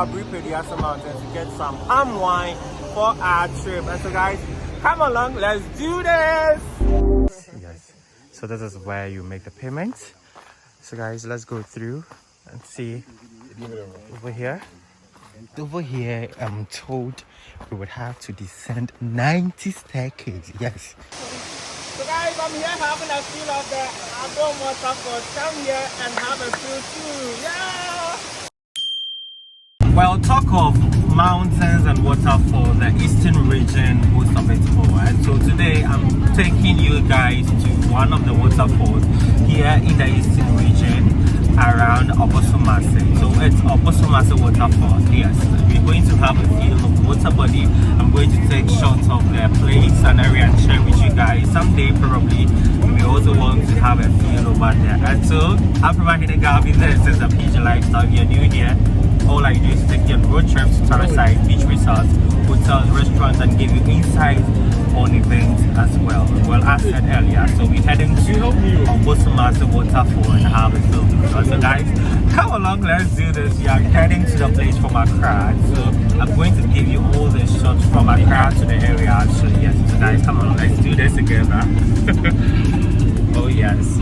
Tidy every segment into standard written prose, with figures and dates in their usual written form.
Aburi-Peduase mountains to get some palm wine for our trip. And so guys, come along, let's do this. Yes, so this is where you make the payment. So guys, let's go through and see over here. Over here, I'm told we would have to descend 90 staircases. Yes. So guys, I'm here having a feel of the Adom Waterfalls. Come here and have a feel too. Yeah! Well, talk of mountains and waterfalls, the eastern region, most of it all. And so today I'm taking you guys to one of the waterfalls here in the eastern region around Aburi-Peduase. So it's Aburi-Peduase Waterfalls. Yes, we're going to have a feel of the water body. I'm going to take shots of the place and area and share with you guys. Someday probably we also want to have a feel over there. And so after my hidden Gavi, this is a PG lifestyle. If you're new here, all I do is take you on road trips to Tariside, beach resorts, hotels, restaurants, and give you insights on events as well. Well, as said earlier, so we're heading to Aburi-Peduase Waterfall and have a film. So guys, come along, let's do this. We are heading to the place from Accra. So I'm going to give you all the shots from Accra to the area actually. Yes, so guys, come on, let's do this together. Oh yes.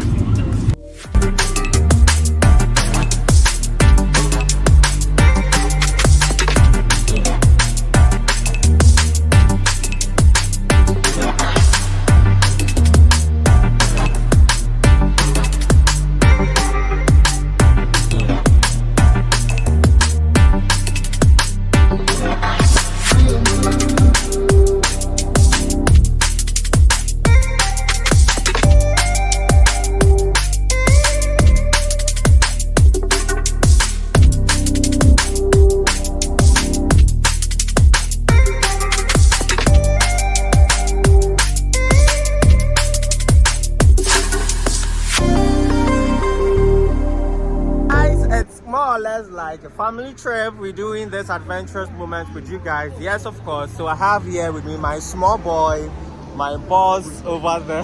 Like a family trip, we're doing this adventurous moment with you guys. Yes, of course. So I have here with me my small boy, my boss over there.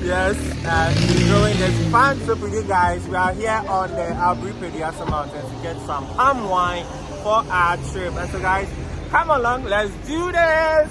Yes, and we're doing this fun trip with you guys. We are here on the Aburi-Peduase mountains to get some palm wine for our trip. And so guys, come along, let's do this.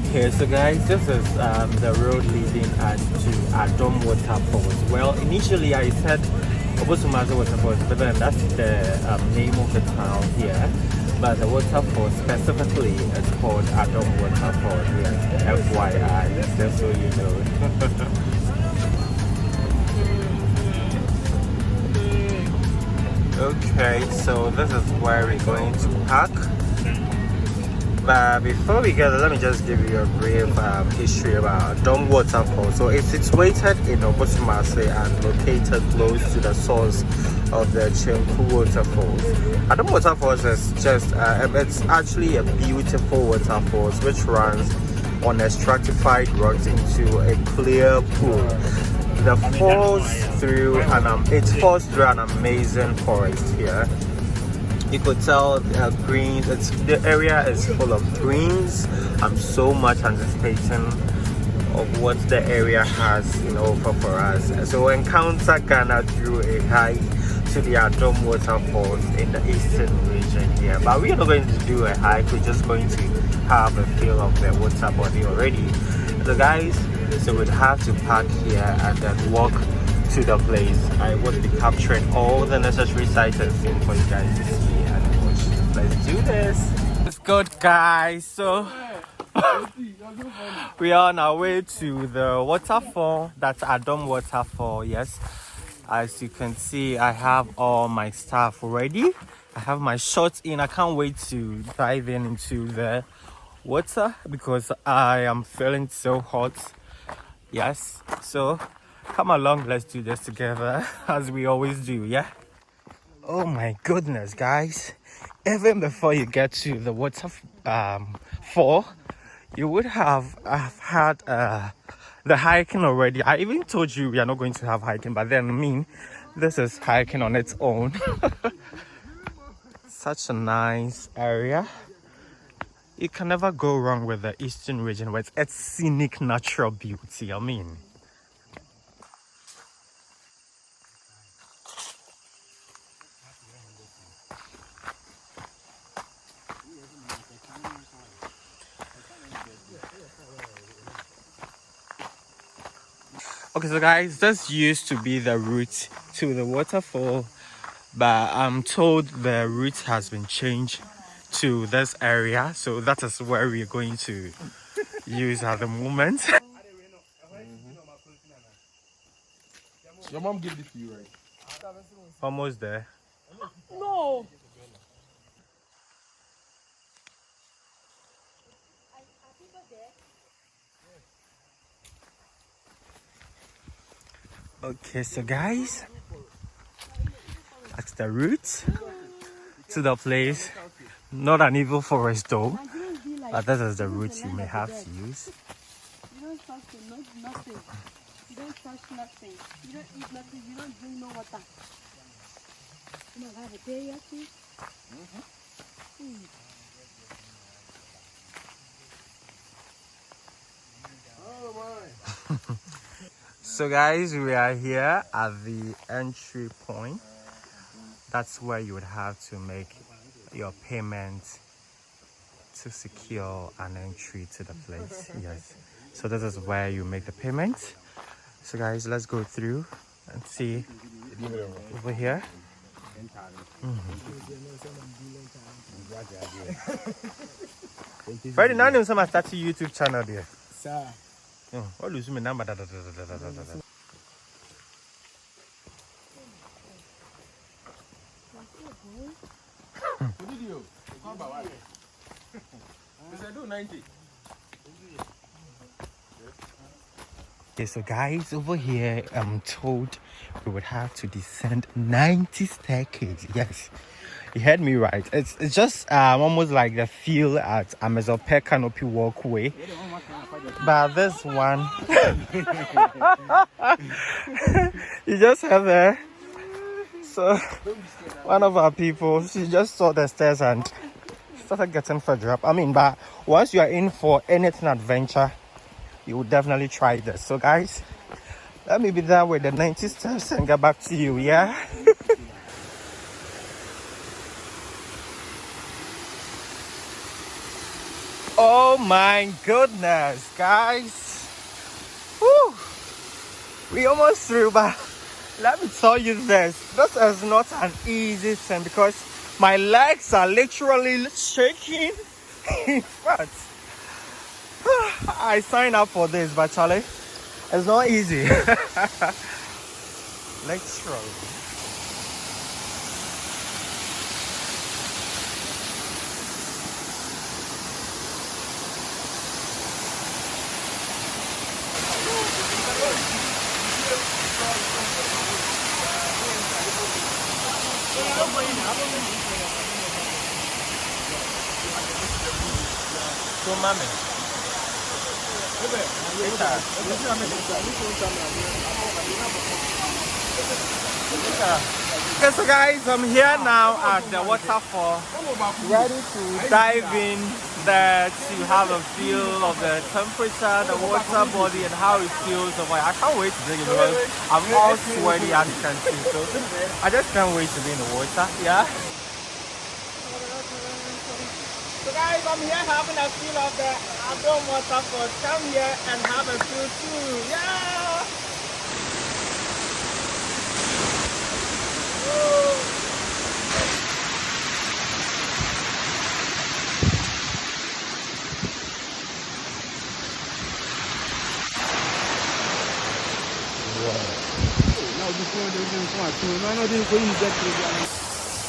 Okay, so guys, this is the road leading us to Adom Waterfalls. Well, initially I said Aburi-Peduase Waterfalls, but then that's the name of the town here. But the waterfall specifically is called Adom Waterfalls. Yes, FYI, just so you know. Okay, so this is where we're going to park. But before we get there, let me just give you a brief history about Adom Waterfall. So it's situated in Aburi-Peduase and located close to the source of the Chenku Waterfalls. Adom Waterfalls is just, it's actually a beautiful waterfalls which runs on a stratified rocks into a clear pool. It falls through an amazing forest here. You could tell greens. The area is full of greens. I'm so much anticipating of what the area has, for us. So encounter Ghana through a hike to the Adom Waterfalls in the eastern region here. But we're not going to do a hike, we're just going to have a feel of the water body already. So guys, so we'd have to park here and then walk to the place. I would be capturing all the necessary sights and scenes for you guys to see and watch. Let's do this. It's good, guys. So we are on our way to the waterfall. That's Adom Waterfall. Yes, as you can see, I have all my stuff ready. I have my shorts in. I can't wait to dive into the water because I am feeling so hot. Yes, so come along, let's do this together as we always do. Yeah. Oh my goodness, guys, even before you get to the waterfall, you would have had the hiking already. I even told you we are not going to have hiking, but then I mean, this is hiking on its own. Such a nice area. You can never go wrong with the eastern region with its scenic natural beauty. I mean, okay, so guys, this used to be the route to the waterfall, but I'm told the route has been changed to this area, so that is where we're going to use at the moment. Your mom gave it to you, right? Almost there. No. Okay, so guys, that's the route to the place. Not an evil forest though, but this is the route you may have to use. You don't touch nothing. You don't touch nothing. You don't eat nothing. You don't drink no water. You don't have a day yet, see? Oh my. So guys, we are here at the entry point. That's where you would have to make your payment to secure an entry to the place. Yes, so this is where you make the payment. So guys, let's go through and see over here. Freddie, now I'm start a YouTube channel there. Sir. What lose my number? Video. How about what? Yes, I do 90. Okay, so guys, over here, I'm told we would have to descend 90 staircase. Yes, you heard me right. It's just almost like the feel at Amazope Canopy Walkway. But this one, you just have there. So one of our people, she just saw the stairs and started getting fed up. I mean, but once you are in for anything adventure, you would definitely try this. So guys, let me be there with the 90 steps and get back to you. Yeah. Oh my goodness, guys. Woo. We almost through, but let me tell you this is not an easy thing because my legs are literally shaking. In fact, I signed up for this, but Charlie, it's not easy. Literally. So, mommy. Okay, so guys, I'm here now at the waterfall, ready to dive there to have a feel of the temperature, the water body, and how it feels. So I can't wait to drink it because I'm all sweaty as you can see. So I just can't wait to be in the water. Yeah. So guys, I'm here having a feel of the Adom Waterfalls. Come here and have a feel too. Yeah. Woo.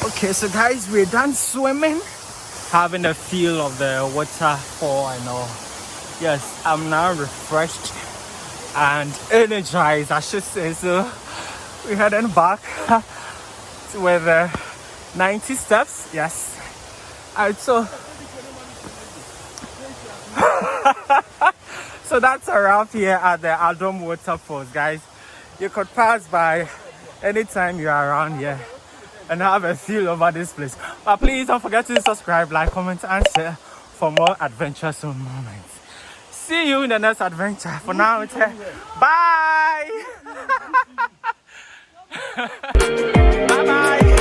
Okay, so guys, we're done swimming, having a feel of the waterfall and all. Yes, I'm now refreshed and energized, I should say. So we're heading back with 90 steps. Yes, and so so that's a wrap here at the Adom Waterfalls, guys. You could pass by anytime you are around here and have a feel over this place. But please don't forget to subscribe, like, comment, and share for more adventuresome moments. See you in the next adventure. For now, it's bye. Bye bye.